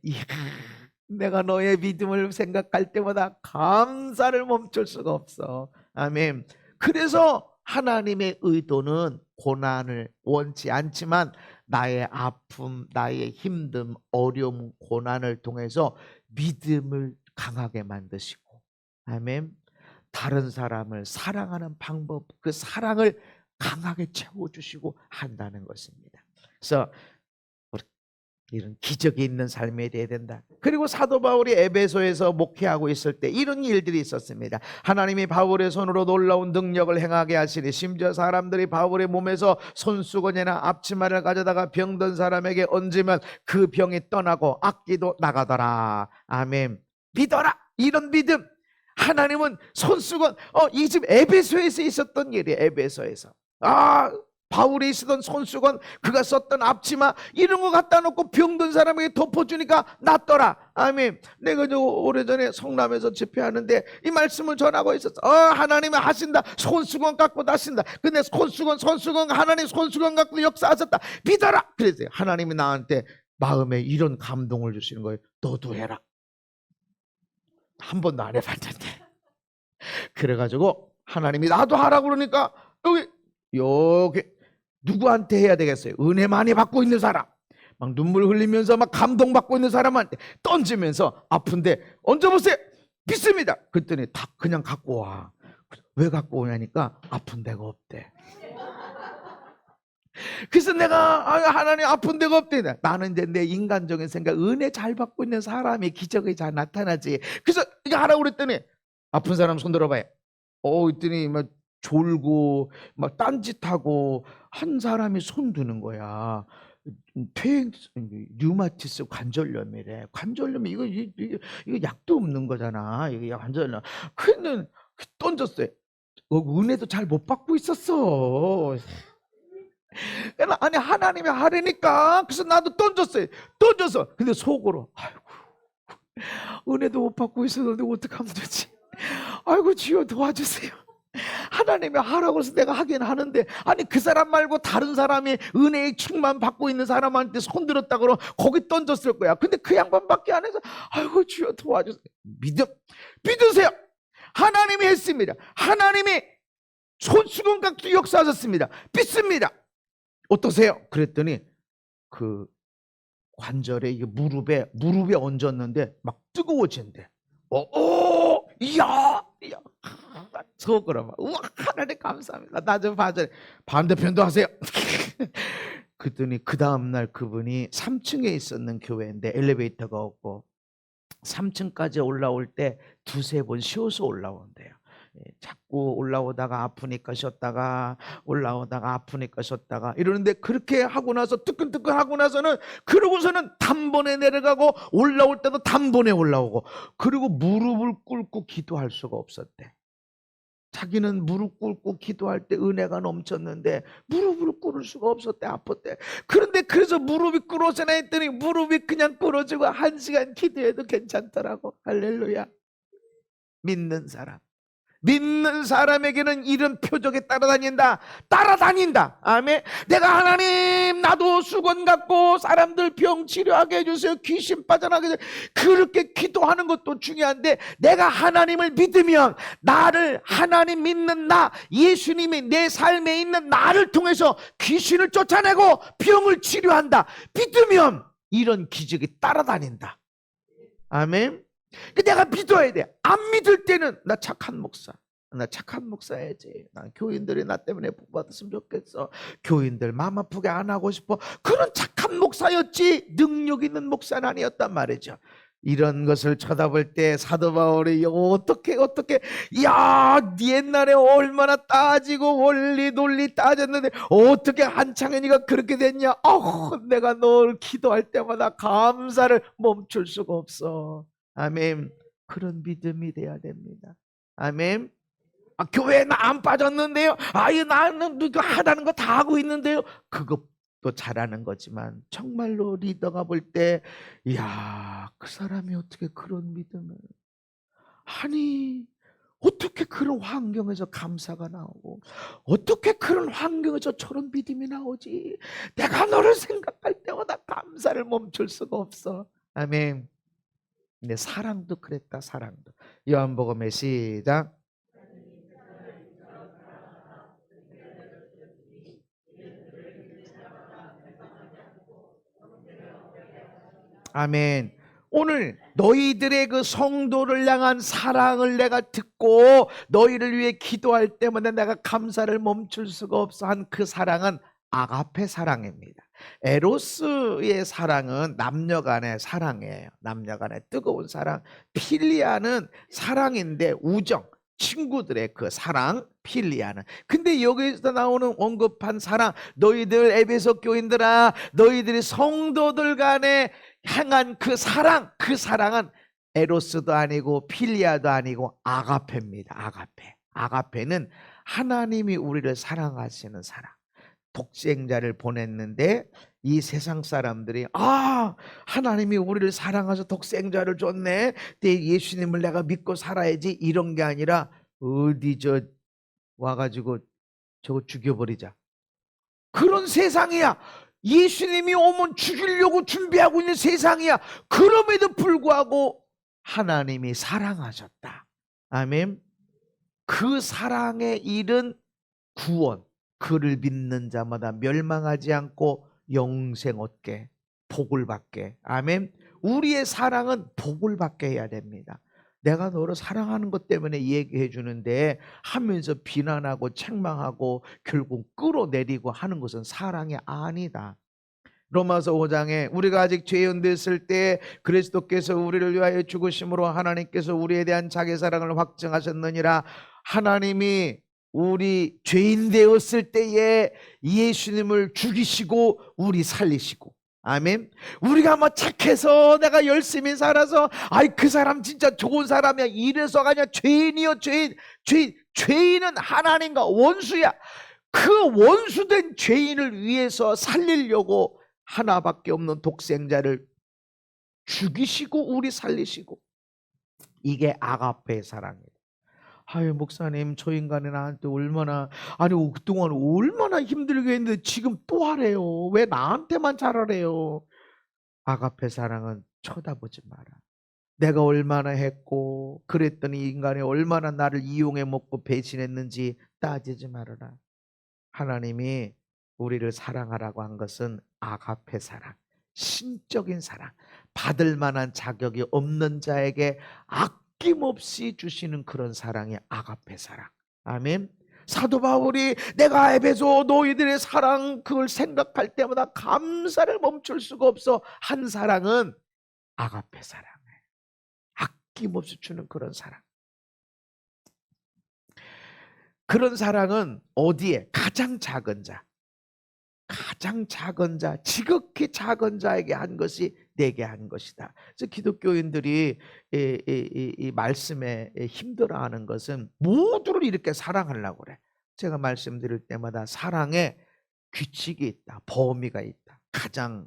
내가 너의 믿음을 생각할 때마다 감사를 멈출 수가 없어. 아멘. 그래서 하나님의 의도는 고난을 원치 않지만 나의 아픔, 나의 힘듦, 어려움, 고난을 통해서 믿음을 강하게 만드시고, 아멘. 다른 사람을 사랑하는 방법, 그 사랑을 강하게 채워주시고 한다는 것입니다. 그래서 이런 기적이 있는 삶이 되어야 된다. 그리고 사도 바울이 에베소에서 목회하고 있을 때 이런 일들이 있었습니다. 하나님이 바울의 손으로 놀라운 능력을 행하게 하시니 심지어 사람들이 바울의 몸에서 손수건이나 앞치마를 가져다가 병든 사람에게 얹으면 그 병이 떠나고 악기도 나가더라. 아멘. 믿어라. 이런 믿음. 하나님은 손수건, 이 집 에베소에서 있었던 일이에요. 에베소에서. 바울이 쓰던 손수건, 그가 썼던 앞치마 이런 거 갖다 놓고 병든 사람에게 덮어주니까 낫더라. 아멘. 내가 오래전에 성남에서 집회하는데 이 말씀을 전하고 있었어. 하나님이 하신다. 손수건 갖고 나신다. 근데 손수건 하나님 손수건 갖고 역사하셨다. 믿어라. 그랬어요. 하나님이 나한테 마음에 이런 감동을 주시는 거예요. 너도 해라. 한 번도 안 해봤는데. 그래가지고 하나님이 나도 하라고 그러니까 여기 누구한테 해야 되겠어요? 은혜 많이 받고 있는 사람, 막 눈물 흘리면서 막 감동받고 있는 사람한테 던지면서 아픈데 얹어보세요. 믿습니다. 그랬더니 다 그냥 갖고 와. 왜 갖고 오냐니까 아픈 데가 없대. 그래서 내가 하나님 아픈 데가 없대. 나는 이제 내 인간적인 생각, 은혜 잘 받고 있는 사람이 기적이 잘 나타나지. 그래서 이거 하라고 그랬더니 아픈 사람 손 들어봐요. 그랬더니 막 졸고 막 딴짓하고 한 사람이 손 드는 거야. 류마티스 관절염이래. 관절염 이거 약도 없는 거잖아. 이게 관절염. 그는 던졌어요. 은혜도 잘 못 받고 있었어. 아니 하나님이 하라니까. 그래서 나도 던졌어. 근데 속으로 아이고 은혜도 못 받고 있었는데 어떡하면 되지. 아이고 주여 도와주세요. 하나님이 하라고 해서 내가 하긴 하는데, 아니 그 사람 말고 다른 사람이 은혜의 충만 받고 있는 사람한테 손 들었다 그러면 거기 던졌을 거야. 근데 그 양반밖에 안 해서 아이고 주여 도와주세요. 믿으세요. 하나님이 했습니다. 하나님이 손수건 갖고 역사하셨습니다. 믿습니다. 어떠세요? 그랬더니 그 관절에 이게 무릎에 얹었는데 막 뜨거워진대. 이야 속으로 막 우와 하나님 감사합니다. 나 좀 봐줘. 반대편도 하세요. 그랬더니 그 다음날 그분이 3층에 있었는 교회인데 엘리베이터가 없고 3층까지 올라올 때 두세 번 쉬어서 올라온대요. 자꾸 올라오다가 아프니까 쉬었다가 올라오다가 아프니까 쉬었다가 이러는데, 그렇게 하고 나서 뜨끈뜨끈 하고 나서는 그러고서는 단번에 내려가고 올라올 때도 단번에 올라오고, 그리고 무릎을 꿇고 기도할 수가 없었대. 자기는 무릎 꿇고 기도할 때 은혜가 넘쳤는데 무릎을 꿇을 수가 없었대. 아팠대. 그런데 그래서 무릎이 꿇어지나 했더니 무릎이 그냥 꿇어지고 1시간 기도해도 괜찮더라고. 할렐루야. 믿는 사람, 믿는 사람에게는 이런 표적이 따라다닌다. 아멘. 내가 하나님 나도 수건 갖고 사람들 병 치료하게 해주세요, 귀신 빠져나게 해주세요, 그렇게 기도하는 것도 중요한데, 내가 하나님을 믿으면 나를, 하나님 믿는 나, 예수님이 내 삶에 있는 나를 통해서 귀신을 쫓아내고 병을 치료한다. 믿으면 이런 기적이 따라다닌다. 아멘. 내가 믿어야 돼. 안 믿을 때는 나 착한 목사야지. 난 교인들이 나 때문에 복 받았으면 좋겠어. 교인들 마음 아프게 안 하고 싶어. 그런 착한 목사였지 능력 있는 목사는 아니었단 말이죠. 이런 것을 쳐다볼 때 사도 바울이 어떻게 야, 옛날에 얼마나 따지고 원리 논리 따졌는데 어떻게 한창현이가 그렇게 됐냐. 내가 널 기도할 때마다 감사를 멈출 수가 없어. 아멘. 그런 믿음이 돼야 됩니다. 아멘. 교회에 나 안 빠졌는데요. 나는 누가 하라는 거 다 하고 있는데요. 그것도 잘하는 거지만 정말로 리더가 볼 때, 이야, 그 사람이 어떻게 그런 믿음을, 아니 어떻게 그런 환경에서 감사가 나오고, 어떻게 그런 환경에서 저런 믿음이 나오지. 내가 너를 생각할 때마다 감사를 멈출 수가 없어. 아멘. 근데 사랑도 그랬다. 사랑도. 요한복음의 시작. 아멘. 오늘 너희들의 그 성도를 향한 사랑을 내가 듣고 너희를 위해 기도할 때마다 내가 감사를 멈출 수가 없어 한 그 사랑은 아가페 사랑입니다. 에로스의 사랑은 남녀간의 사랑이에요. 남녀간의 뜨거운 사랑. 필리아는 사랑인데 우정, 친구들의 그 사랑, 필리아는. 근데 여기서 나오는 언급한 사랑, 너희들 에베소 교인들아, 너희들이 성도들 간에 향한 그 사랑, 그 사랑은 에로스도 아니고 필리아도 아니고 아가페입니다. 아가페. 아가페는 하나님이 우리를 사랑하시는 사랑. 독생자를 보냈는데 이 세상 사람들이 하나님이 우리를 사랑해서 독생자를 줬네, 내 예수님을 내가 믿고 살아야지, 이런 게 아니라 어디 와가지고 저거 죽여버리자, 그런 세상이야. 예수님이 오면 죽이려고 준비하고 있는 세상이야. 그럼에도 불구하고 하나님이 사랑하셨다. 아멘. 그 사랑의 일은 구원, 그를 믿는 자마다 멸망하지 않고 영생 얻게, 복을 받게. 아멘. 우리의 사랑은 복을 받게 해야 됩니다. 내가 너를 사랑하는 것 때문에 얘기해 주는데 하면서 비난하고 책망하고 결국 끌어내리고 하는 것은 사랑이 아니다. 로마서 5장에 우리가 아직 죄인 됐을 때 그리스도께서 우리를 위하여 죽으심으로 하나님께서 우리에 대한 자기 사랑을 확증하셨느니라. 하나님이 우리 죄인 되었을 때에 예수님을 죽이시고 우리 살리시고. 아멘. 우리가 착해서 내가 열심히 살아서 그 사람 진짜 좋은 사람이야 이래서가 아니라 죄인이요. 죄인은 하나님과 원수야. 그 원수된 죄인을 위해서 살리려고 하나밖에 없는 독생자를 죽이시고 우리 살리시고. 이게 아가페의 사랑이에요. 목사님, 저 인간이 나한테 얼마나, 그동안 얼마나 힘들게 했는데 지금 또 하래요. 왜 나한테만 잘하래요? 아가페 사랑은 쳐다보지 마라. 내가 얼마나 했고 그랬더니 인간이 얼마나 나를 이용해 먹고 배신했는지 따지지 말아라. 하나님이 우리를 사랑하라고 한 것은 아가페 사랑, 신적인 사랑, 받을 만한 자격이 없는 자에게 아낌없이 주시는 그런 사랑이 아가페 사랑. 아멘. 사도 바울이 내가 에베소 너희들의 사랑 그걸 생각할 때마다 감사를 멈출 수가 없어. 한 사랑은 아가페 사랑. 아낌없이 주는 그런 사랑. 그런 사랑은 어디에? 가장 작은 자. 가장 작은 자, 지극히 작은 자에게 한 것이 내게 한 것이다. 그래서 기독교인들이 이 말씀에 힘들어하는 것은 모두를 이렇게 사랑하려고 그래. 제가 말씀드릴 때마다 사랑에 규칙이 있다. 범위가 있다. 가장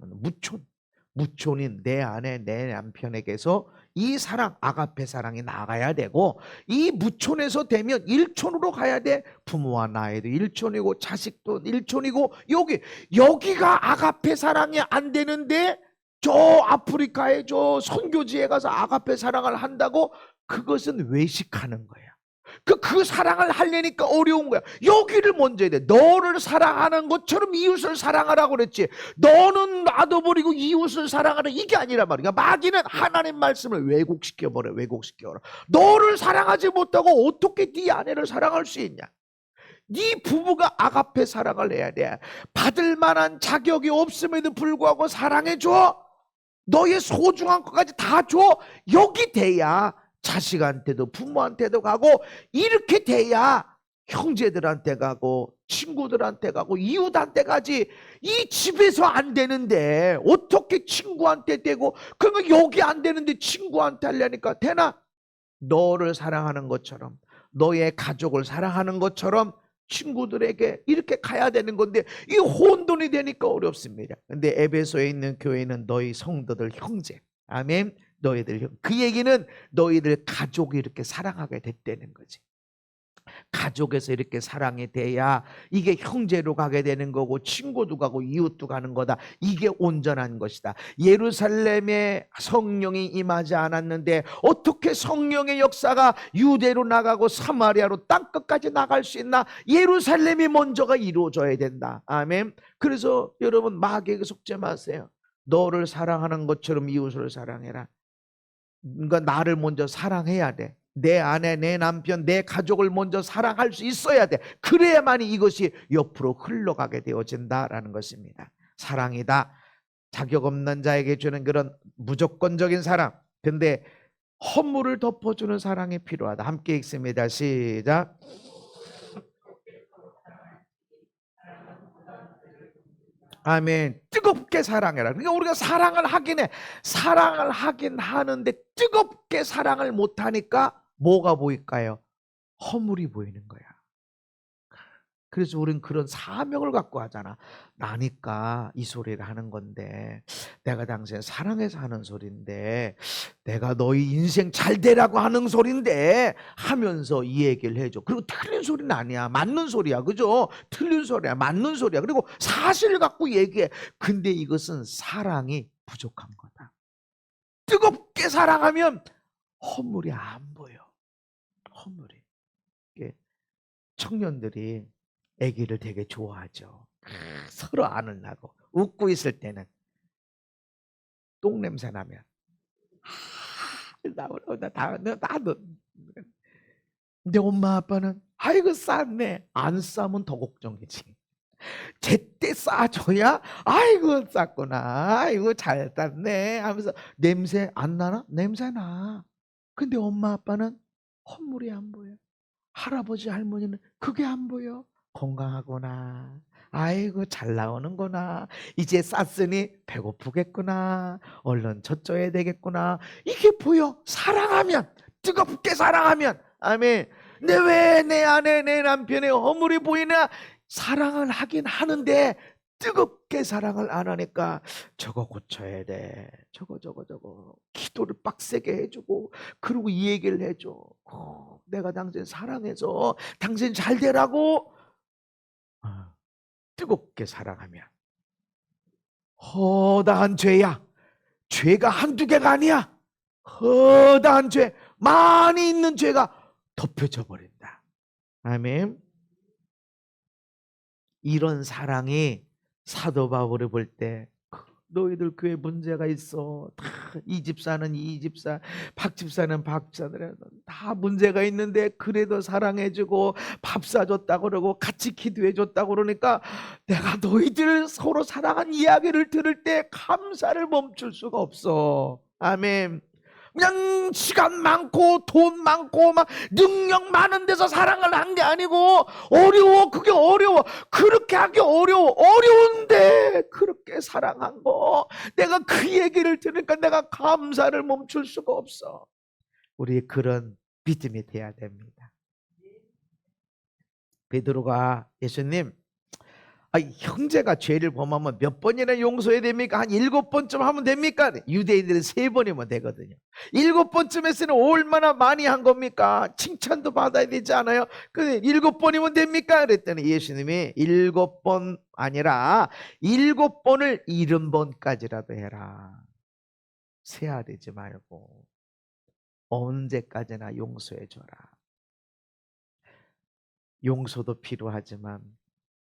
무촌인 내 아내 내 남편에게서 이 사랑 아가페 사랑이 나가야 되고, 이 무촌에서 되면 일촌으로 가야 돼. 부모와 나에도 일촌이고 자식도 일촌이고, 여기가 아가페 사랑이 안 되는데 저 아프리카의 저 선교지에 가서 아가페 사랑을 한다고? 그것은 외식하는 거야. 그 사랑을 하려니까 어려운 거야. 여기를 먼저 해야 돼. 너를 사랑하는 것처럼 이웃을 사랑하라고 그랬지. 너는 놔둬버리고 이웃을 사랑하라, 이게 아니란 말이야. 마귀는 하나님 말씀을 왜곡시켜버려. 너를 사랑하지 못하고 어떻게 네 아내를 사랑할 수 있냐. 네 부부가 아가페 사랑을 해야 돼. 받을 만한 자격이 없음에도 불구하고 사랑해줘. 너의 소중한 것까지 다 줘. 여기 돼야 자식한테도 부모한테도 가고, 이렇게 돼야 형제들한테 가고 친구들한테 가고 이웃한테 가지. 이 집에서 안 되는데 어떻게 친구한테 되고, 그러면 여기 안 되는데 친구한테 하려니까 되나? 너를 사랑하는 것처럼, 너의 가족을 사랑하는 것처럼 친구들에게 이렇게 가야 되는 건데, 이 혼돈이 되니까 어렵습니다. 근데 에베소에 있는 교회는 너희 성도들 형제, 아멘, 너희들, 그 얘기는 너희들 가족이 이렇게 사랑하게 됐다는 거지. 가족에서 이렇게 사랑이 돼야 이게 형제로 가게 되는 거고, 친구도 가고 이웃도 가는 거다. 이게 온전한 것이다. 예루살렘에 성령이 임하지 않았는데 어떻게 성령의 역사가 유대로 나가고 사마리아로 땅끝까지 나갈 수 있나? 예루살렘이 먼저가 이루어져야 된다. 아멘. 그래서 여러분, 마귀에게 속지 마세요. 너를 사랑하는 것처럼 이웃을 사랑해라. 그러니까 나를 먼저 사랑해야 돼. 내 아내, 내 남편, 내 가족을 먼저 사랑할 수 있어야 돼. 그래야만이 이것이 옆으로 흘러가게 되어진다라는 것입니다. 사랑이다. 자격 없는 자에게 주는 그런 무조건적인 사랑. 근데 허물을 덮어주는 사랑이 필요하다. 함께 읽습니다. 시작. 아멘. 뜨겁게 사랑해라. 그러니까 우리가 사랑을 하긴 해. 사랑을 하긴 하는데 뜨겁게 사랑을 못하니까 뭐가 보일까요? 허물이 보이는 거야. 그래서 우린 그런 사명을 갖고 하잖아. 나니까 이 소리를 하는 건데, 내가 당신 사랑해서 하는 소리인데, 내가 너희 인생 잘 되라고 하는 소리인데 하면서 이 얘기를 해줘. 그리고 틀린 소리는 아니야. 맞는 소리야. 그죠? 틀린 소리야. 맞는 소리야. 그리고 사실을 갖고 얘기해. 근데 이것은 사랑이 부족한 거다. 뜨겁게 사랑하면 허물이 안 보여. 허물이. 청년들이 아기를 되게 좋아하죠. 서로 안을 나고 웃고 있을 때는 똥냄새 나면 나도. 근데 엄마 아빠는 아이고 쌌네. 안 싸면 더 걱정이지. 제때 싸줘야 아이고 쌌구나, 아이고 잘 쌌네 하면서. 냄새 안 나나? 냄새 나. 근데 엄마 아빠는 헛물이 안 보여. 할아버지 할머니는 그게 안 보여. 건강하구나, 아이고 잘 나오는구나, 이제 쌌으니 배고프겠구나, 얼른 젖줘야 되겠구나, 이게 보여. 사랑하면, 뜨겁게 사랑하면. 아멘. 근데 왜 내 아내 내 남편의 허물이 보이나? 사랑을 하긴 하는데 뜨겁게 사랑을 안 하니까 저거 고쳐야 돼. 저거 기도를 빡세게 해주고, 그리고 이 얘기를 해줘. 내가 당신 사랑해서 당신 잘 되라고. 뜨겁게 사랑하면 허다한 죄야. 죄가 한두 개가 아니야. 허다한 죄, 많이 있는 죄가 덮여져 버린다. 아멘. 이런 사랑이 사도 바울을 볼 때 너희들 교회 문제가 있어. 다 이 집사는 이 집사, 박 집사는 박 집사들 다 문제가 있는데 그래도 사랑해주고 밥 사줬다고 그러고 같이 기도해줬다고 그러니까 내가 너희들 서로 사랑한 이야기를 들을 때 감사를 멈출 수가 없어. 아멘. 그냥 시간 많고 돈 많고 막 능력 많은 데서 사랑을 한 게 아니고 어려워. 그게 어려워. 그렇게 하기 어려워. 어려운데 그렇게 사랑한 거 내가 그 얘기를 들으니까 내가 감사를 멈출 수가 없어. 우리 그런 믿음이 돼야 됩니다. 베드로가 예수님, 형제가 죄를 범하면 몇 번이나 용서해야 됩니까? 한 7번쯤 하면 됩니까? 유대인들은 3번이면 되거든요. 7번쯤 했으면 얼마나 많이 한 겁니까? 칭찬도 받아야 되지 않아요? 근데 7번이면 됩니까? 그랬더니 예수님이 7번 아니라 7번을 70번까지라도 해라. 세아되지 말고 언제까지나 용서해줘라. 용서도 필요하지만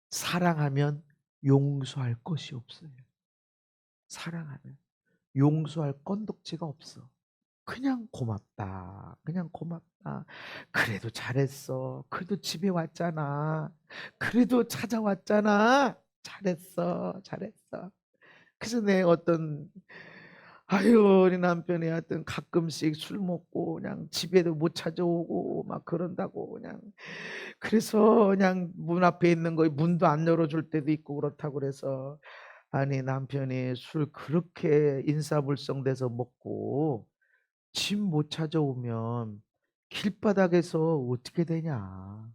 사랑하면 용서할 것이 없어요. 사랑하면 용서할 건덕지가 없어. 그냥 고맙다. 그냥 고맙다. 그래도 잘했어. 그래도 집에 왔잖아. 그래도 찾아왔잖아. 잘했어. 잘했어. 그래서 내 어떤 우리 남편이 하여튼 가끔씩 술 먹고 그냥 집에도 못 찾아오고 막 그런다고 그냥 그래서 그냥 문 앞에 있는 거 문도 안 열어줄 때도 있고 그렇다고 그래서 아니 남편이 술 그렇게 인사불성돼서 먹고 집 못 찾아오면 길바닥에서 어떻게 되냐.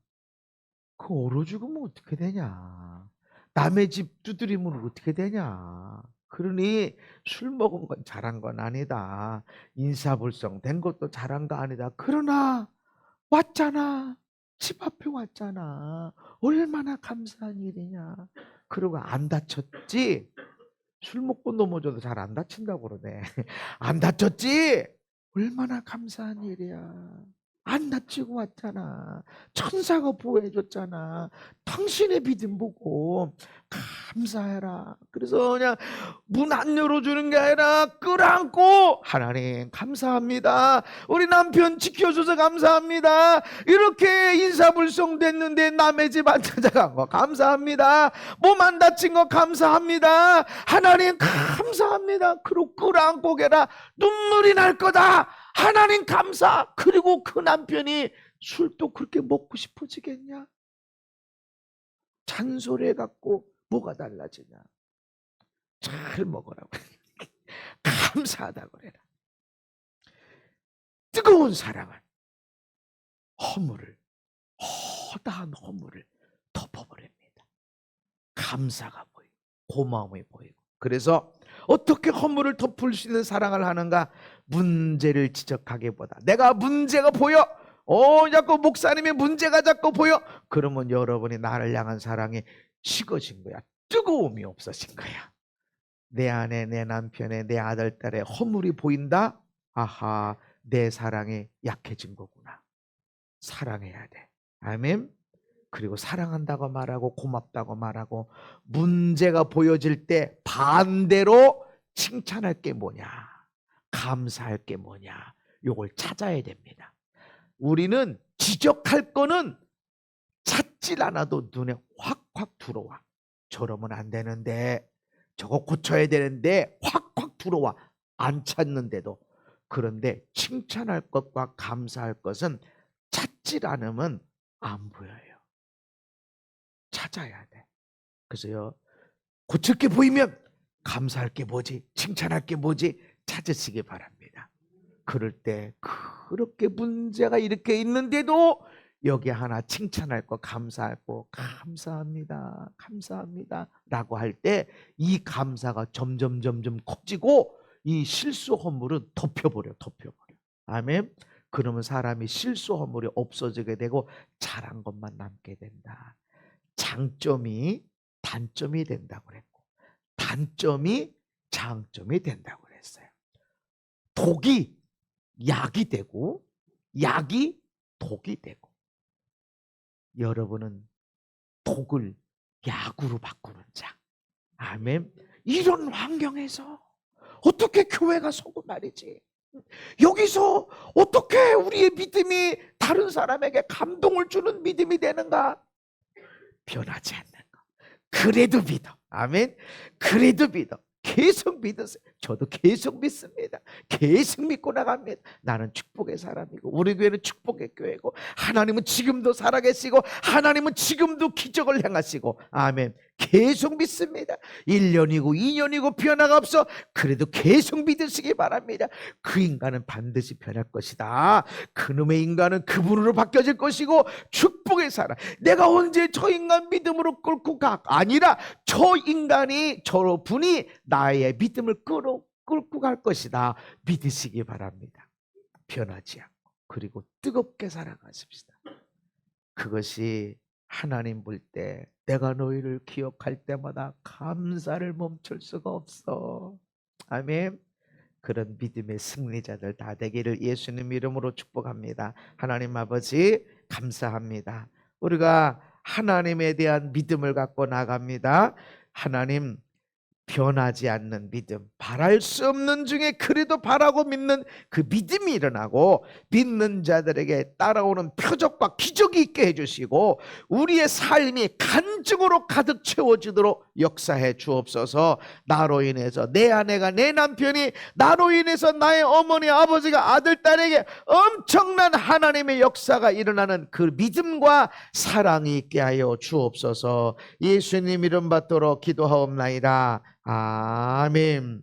그 얼어 죽으면 어떻게 되냐. 남의 집 두드리면 어떻게 되냐. 그러니 술 먹은 건 잘한 건 아니다. 인사불성 된 것도 잘한 거 아니다. 그러나 왔잖아. 집 앞에 왔잖아. 얼마나 감사한 일이냐. 그러고 안 다쳤지? 술 먹고 넘어져도 잘 안 다친다고 그러네. 안 다쳤지? 얼마나 감사한 일이야. 안 다치고 왔잖아. 천사가 보호해줬잖아. 당신의 믿음 보고 감사해라. 그래서 그냥 문 안 열어주는 게 아니라 끌어안고 하나님 감사합니다. 우리 남편 지켜줘서 감사합니다. 이렇게 인사불성 됐는데 남의 집 안 찾아간 거 감사합니다. 몸 안 다친 거 감사합니다. 하나님 감사합니다. 그리고 끌어안고 계라. 눈물이 날 거다. 하나님 감사. 그리고 그 남편이 술도 그렇게 먹고 싶어지겠냐? 잔소리 해갖고 뭐가 달라지냐? 잘 먹으라고. 감사하다고 그래라. 뜨거운 사랑은 허물을, 허다한 허물을 덮어버립니다. 감사가 보이고 고마움이 보이고. 그래서 어떻게 허물을 덮을 수 있는 사랑을 하는가? 문제를 지적하기보다 내가 문제가 보여. 자꾸 목사님의 문제가 자꾸 보여. 그러면 여러분이 나를 향한 사랑이 식어진 거야. 뜨거움이 없어진 거야. 내 안에 내 남편의 내 아들 딸의 허물이 보인다. 아하, 내 사랑이 약해진 거구나. 사랑해야 돼. 아멘. 그리고 사랑한다고 말하고 고맙다고 말하고 문제가 보여질 때 반대로 칭찬할 게 뭐냐, 감사할 게 뭐냐, 요걸 찾아야 됩니다. 우리는 지적할 거는 찾질 않아도 눈에 확확 들어와. 저러면 안 되는데, 저거 고쳐야 되는데 확확 들어와. 안 찾는데도. 그런데 칭찬할 것과 감사할 것은 찾질 않으면 안 보여요. 찾아야 돼. 그래서요, 고칠 게 보이면 감사할 게 뭐지, 칭찬할 게 뭐지 찾으시기 바랍니다. 그럴 때 그렇게 문제가 이렇게 있는데도 여기 하나 칭찬할 거, 감사할 거, 감사합니다, 감사합니다 라고 할 때 이 감사가 점점 커지고 이 실수 허물은 덮여버려. 아멘. 그러면 사람이 실수 허물이 없어지게 되고 잘한 것만 남게 된다. 장점이 단점이 된다고 그랬고 단점이 장점이 된다고 그랬어요. 독이 약이 되고 약이 독이 되고, 여러분은 독을 약으로 바꾸는 자. 아멘. 이런 환경에서 어떻게 교회가 서고 말이지? 여기서 어떻게 우리의 믿음이 다른 사람에게 감동을 주는 믿음이 되는가? 변하지 않는 거. 그래도 믿어. 아멘. 그래도 믿어. 계속 믿으세요. 저도 계속 믿습니다. 계속 믿고 나갑니다. 나는 축복의 사람이고 우리 교회는 축복의 교회고 하나님은 지금도 살아계시고 하나님은 지금도 기적을 행하시고 아멘. 계속 믿습니다. 1년이고 2년이고 변화가 없어. 그래도 계속 믿으시기 바랍니다. 그 인간은 반드시 변할 것이다. 그놈의 인간은 그분으로 바뀌어질 것이고 축복의 사람. 내가 언제 저 인간 믿음으로 끌고 가? 아니라 저 인간이 저분이 나의 믿음을 끌고 갈 것이다. 믿으시기 바랍니다. 변하지 않고 그리고 뜨겁게 살아가십시다. 그것이 하나님 볼 때 내가 너희를 기억할 때마다 감사를 멈출 수가 없어. 아멘. 그런 믿음의 승리자들 다 되기를 예수님 이름으로 축복합니다. 하나님 아버지 감사합니다. 우리가 하나님에 대한 믿음을 갖고 나갑니다. 하나님 변하지 않는 믿음, 바랄 수 없는 중에 그래도 바라고 믿는 그 믿음이 일어나고 믿는 자들에게 따라오는 표적과 기적이 있게 해주시고 우리의 삶이 간증으로 가득 채워지도록 역사해 주옵소서. 나로 인해서 내 아내가 내 남편이 나로 인해서 나의 어머니 아버지가 아들 딸에게 엄청난 하나님의 역사가 일어나는 그 믿음과 사랑이 있게 하여 주옵소서. 예수님 이름 받도록 기도하옵나이다. 아멘.